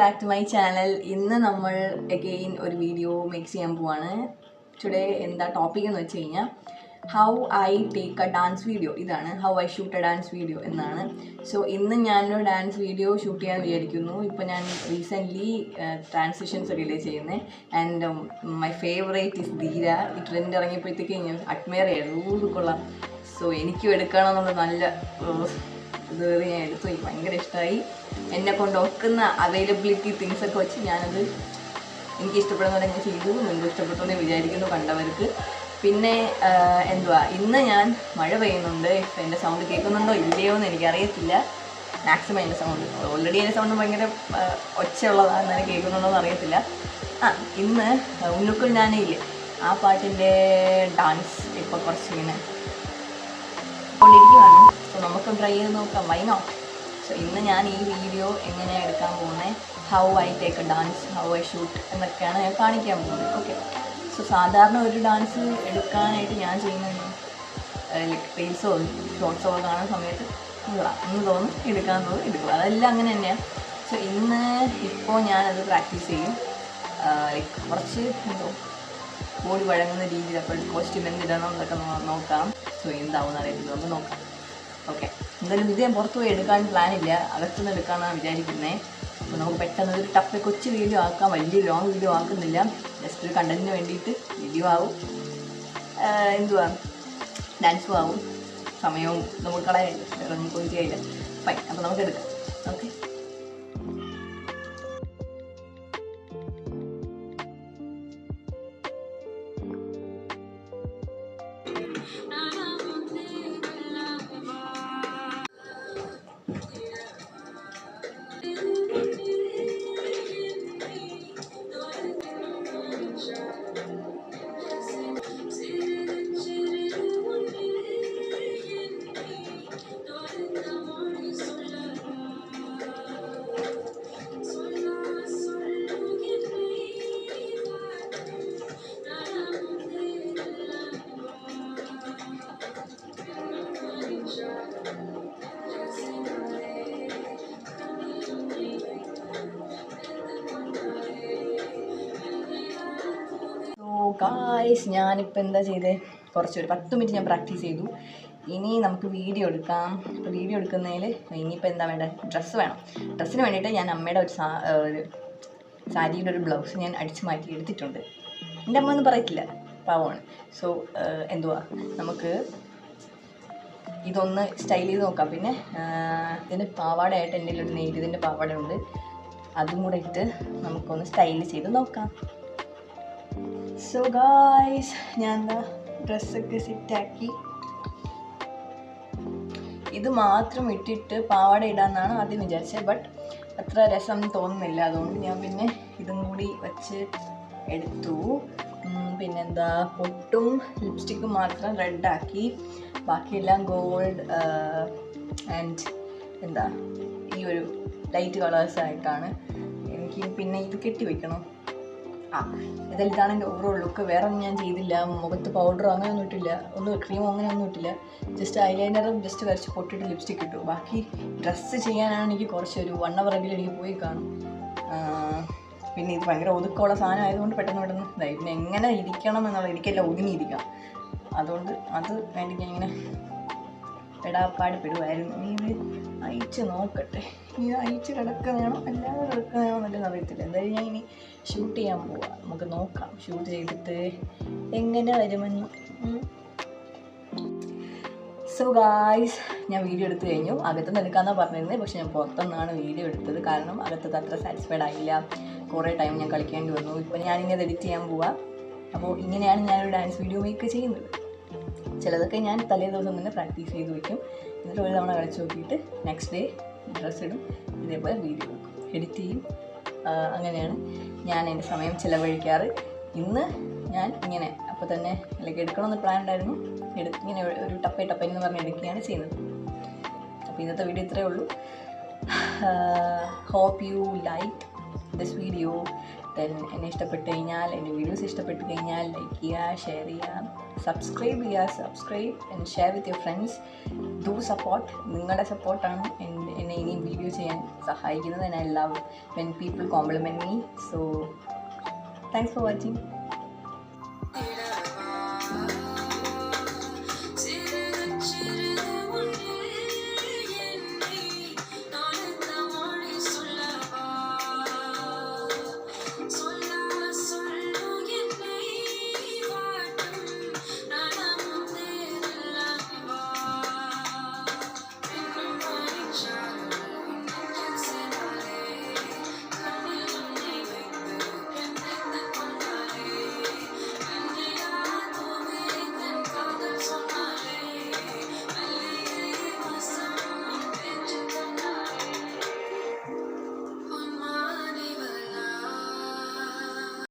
back to my channel. ഇന്ന് നമ്മൾ again ഒരു വീഡിയോ മേക്ക് ചെയ്യാൻ പോവാണ്. ടുഡേ എന്താ ടോപ്പിക് എന്ന് വെച്ച് കഴിഞ്ഞാൽ how I take a dance video. ഇതാണ് how I shoot a dance video എന്നാണ്. സോ ഇന്ന് ഞാനൊരു ഡാൻസ് വീഡിയോ ഷൂട്ട് ചെയ്യാൻ വിചാരിക്കുന്നു. ഇപ്പോൾ ഞാൻ റീസെൻ്റ്ലി ട്രാൻസിഷൻസ് റിലീസ് ചെയ്യുന്നത്. And my favourite is Dheera. ഈ ട്രെൻഡ് ഇറങ്ങിയപ്പോഴത്തേക്ക് ഞാൻ അഡ്മയർ ചെയ്തു കൊള്ളാം. സോ എനിക്കും എടുക്കണം എന്നുള്ള നല്ല ഇത് ഞാൻ എടുത്തു. എനിക്ക് ഭയങ്കര ഇഷ്ടമായി. എന്നെ കൊണ്ട് ഒക്കുന്ന അവൈലബിലിറ്റി തിങ്സൊക്കെ വെച്ച് ഞാനത് എനിക്ക് ഇഷ്ടപ്പെടുന്ന പോലെ ഞാൻ ചെയ്തു. നിങ്ങൾക്ക് ഇഷ്ടപ്പെട്ടെന്ന് വിചാരിക്കുന്നു കണ്ടവർക്ക്. പിന്നെ ഇന്ന് ഞാൻ മഴ പെയ്യുന്നുണ്ട്. എൻ്റെ സൗണ്ട് കേൾക്കുന്നുണ്ടോ ഇല്ലയോ എന്ന് എനിക്കറിയത്തില്ല. മാക്സിമം എൻ്റെ സൗണ്ട് ഓൾറെഡി എൻ്റെ സൗണ്ട് ഭയങ്കര ഒച്ചയുള്ളതാണ്. ഞാൻ കേൾക്കുന്നുണ്ടോ എന്ന് അറിയത്തില്ല. ഇന്ന് ഉണ്ണുക്കുൽ ഞാനില്ലേ ആ പാട്ടിൻ്റെ ഡാൻസ് ഇപ്പോൾ കുറച്ചിങ്ങനെ കൊണ്ടിരിക്കുകയാണ്. സോ നമുക്ക് ട്രൈ ചെയ്ത് നോക്കാം. Why not? സോ ഇന്ന് ഞാൻ ഈ വീഡിയോ എങ്ങനെയാണ് എടുക്കാൻ പോകുന്നത്, how I take a dance, how I shoot എന്നൊക്കെയാണ് ഞാൻ കാണിക്കാൻ പോകുന്നത്. ഓക്കെ. സോ സാധാരണ ഒരു ഡാൻസ് എടുക്കാനായിട്ട് ഞാൻ ചെയ്യുന്നത് റീൽസോ ഷോർട്സോ കാണുന്ന സമയത്ത് ഒന്ന് തോന്നും എടുക്കാൻ തോന്നും എടുക്കും. അതെല്ലാം അങ്ങനെ തന്നെയാണ്. സോ ഇപ്പോൾ ഞാനത് പ്രാക്ടീസ് ചെയ്യും. കുറച്ച് ബോഡി വഴങ്ങുന്ന രീതിയിൽ അപ്പോൾ കോസ്റ്റ്യൂം എന്തിടണം എന്നൊക്കെ നോക്കാം. സോ എന്താവും അറിയത്തില്ല, നമുക്ക് നോക്കാം. ഓക്കെ. എന്തായാലും ഇത് ഞാൻ പുറത്ത് പോയി എടുക്കാൻ പ്ലാനില്ല, അകത്തുനിന്ന് എടുക്കാമെന്നാണ് വിചാരിക്കുന്നത്. അപ്പോൾ നമുക്ക് പെട്ടെന്ന് ഒരു ടഫ് കൊച്ചു വീഡിയോ ആക്കാം. വലിയ ലോങ് വീഡിയോ ആക്കുന്നില്ല, ജസ്റ്റ് ഒരു കണ്ടന്റിന് വേണ്ടിയിട്ട് വീഡിയോ ആവും. ഡാൻസും ആവും. സമയവും നമുക്ക് കളയാനില്ല, വേറെ ഒന്നും പോയി ചെയ്യില്ല. ഫൈൻ. അപ്പോൾ നമുക്ക് എടുക്കാം. ഓക്കെ. ഗായ്സ്, ഞാനിപ്പോൾ എന്താ ചെയ്തത്, കുറച്ചൊരു 10 മിനിറ്റ് ഞാൻ പ്രാക്ടീസ് ചെയ്തു. ഇനി നമുക്ക് വീഡിയോ എടുക്കാം. അപ്പോൾ വീഡിയോ എടുക്കുന്നതിൽ ഇനിയിപ്പോൾ എന്താ വേണ്ടത്, ഡ്രസ്സ് വേണം. ഡ്രസ്സിന് വേണ്ടിയിട്ട് ഞാൻ അമ്മയുടെ ഒരു സാരിയുടെ ഒരു ബ്ലൗസ് ഞാൻ അടിച്ചു മാറ്റി എടുത്തിട്ടുണ്ട്. എൻ്റെ അമ്മ ഒന്നും പറയത്തില്ല, പാവമാണ്. സോ നമുക്ക് ഇതൊന്ന് സ്റ്റൈൽ ചെയ്ത് നോക്കാം. പിന്നെ ഇതിൻ്റെ പാവാടയായിട്ട് എൻ്റെ ഒരു നെയ്തിൻ്റെ പാവാട ഉണ്ട്, അതും കൂടെ ഇട്ട് നമുക്കൊന്ന് സ്റ്റൈൽ ചെയ്ത് നോക്കാം. സോ ഗായ്സ്, ഞാൻ ഡ്രസ്സൊക്കെ സെറ്റാക്കി. ഇത് മാത്രം ഇട്ടിട്ട് പാവാട ഇടാമെന്നാണ് ആദ്യം വിചാരിച്ചത്. ബട്ട് അത്ര രസം തോന്നുന്നില്ല. അതുകൊണ്ട് ഞാൻ പിന്നെ ഇതും കൂടി വച്ച് എടുത്തു. പൊട്ടും ലിപ്സ്റ്റിക്കും മാത്രം റെഡാക്കി, ബാക്കിയെല്ലാം ഗോൾഡ് ആൻഡ് ഈ ഒരു ലൈറ്റ് കളേഴ്സായിട്ടാണ്. എനിക്ക് പിന്നെ ഇത് കെട്ടി വയ്ക്കണം. ഇതാണ് എൻ്റെ ഓവറോൾ ലുക്ക്. വേറെ ഒന്നും ഞാൻ ചെയ്തില്ല. മുഖത്ത് പൗഡറോ അങ്ങനെയൊന്നും ഇട്ടില്ല, ക്രീമോ അങ്ങനെയൊന്നും ഇട്ടില്ല. ജസ്റ്റ് ഐലൈനറും ജസ്റ്റ് വരച്ച് പൊട്ടിട്ട് ലിപ്സ്റ്റിക്ക് ഇട്ടു. ബാക്കി ഡ്രസ്സ് ചെയ്യാനാണ് എനിക്ക് കുറച്ചൊരു 1 hour എങ്കിലും എനിക്ക് പോയി കാണും. പിന്നെ ഇത് ഭയങ്കര ഒതുക്കമുള്ള സാധനം ആയതുകൊണ്ട് പെട്ടെന്ന് ഇതായി. പിന്നെ എങ്ങനെ ഇരിക്കണം എന്നുള്ള എനിക്കെല്ലാം ഒതുങ്ങിയിരിക്കാം. അതുകൊണ്ട് അത് വേണ്ടി ഞാൻ ഇങ്ങനെ പെടാപ്പാട് പെടുമായിരുന്നു. ഇത് അയച്ച് നോക്കട്ടെ. ഇത് അയച്ച് കിടക്കുന്നതാണോ അല്ലാതെ കിടക്കുന്നതാണോ എന്നല്ലെന്ന് അറിയത്തില്ല. എന്തായാലും ഞാൻ ഇനി ഷൂട്ട് ചെയ്യാൻ പോവാം. നമുക്ക് നോക്കാം ഷൂട്ട് ചെയ്തിട്ട് എങ്ങനെ വരുമെന്ന്. സോ ഗായ്സ്, ഞാൻ വീഡിയോ എടുത്തു കഴിഞ്ഞു. അകത്തുനിന്ന് എടുക്കാമെന്നാണ് പറഞ്ഞിരുന്നത്, പക്ഷെ ഞാൻ പുറത്തുനിന്നാണ് വീഡിയോ എടുത്തത്. കാരണം അകത്തത് അത്ര സാറ്റിസ്ഫൈഡ് ആയില്ല. കുറേ ടൈം ഞാൻ കളിക്കേണ്ടി വന്നു. ഇപ്പോൾ ഞാനിനി അത് എഡിറ്റ് ചെയ്യാൻ പോവാം. അപ്പോൾ ഇങ്ങനെയാണ് ഞാനൊരു ഡാൻസ് വീഡിയോ മേക്ക് ചെയ്യുന്നത്. ചിലതൊക്കെ ഞാൻ തലേ ദിവസം തന്നെ പ്രാക്ടീസ് ചെയ്ത് വയ്ക്കും. എന്നിട്ട് ഒരു തവണ കളിച്ച് നോക്കിയിട്ട് നെക്സ്റ്റ് ഡേ ഡ്രസ്സ് ഇടും. ഇതേപോലെ വീഡിയോ എടുക്കും, എഡിറ്റ് ചെയ്യും. അങ്ങനെയാണ് ഞാൻ എൻ്റെ സമയം ചിലവഴിക്കാറ്. ഇന്ന് ഞാൻ ഇങ്ങനെ അപ്പോൾ തന്നെ എടുക്കണമെന്ന് പ്ലാൻ ഉണ്ടായിരുന്നു. ഇങ്ങനെ ഒരു ടപ്പെന്ന് പറഞ്ഞ് എടുക്കുകയാണ് ചെയ്യുന്നത്. അപ്പോൾ ഇന്നത്തെ വീഡിയോ ഇത്രയേ ഉള്ളൂ. Hope you like this video. Then എന്നെ ഇഷ്ടപ്പെട്ട് കഴിഞ്ഞാൽ, എൻ്റെ വീഡിയോസ് ഇഷ്ടപ്പെട്ട് കഴിഞ്ഞാൽ ലൈക്ക് ചെയ്യുക, ഷെയർ ചെയ്യുക, subscribe and share with your friends. Do support. നിങ്ങളുടെ സപ്പോർട്ടാണ് എന്നെ ഇനിയും വീഡിയോ ചെയ്യാൻ സഹായിക്കുന്നത്. And I love when people compliment me. So thanks for watching.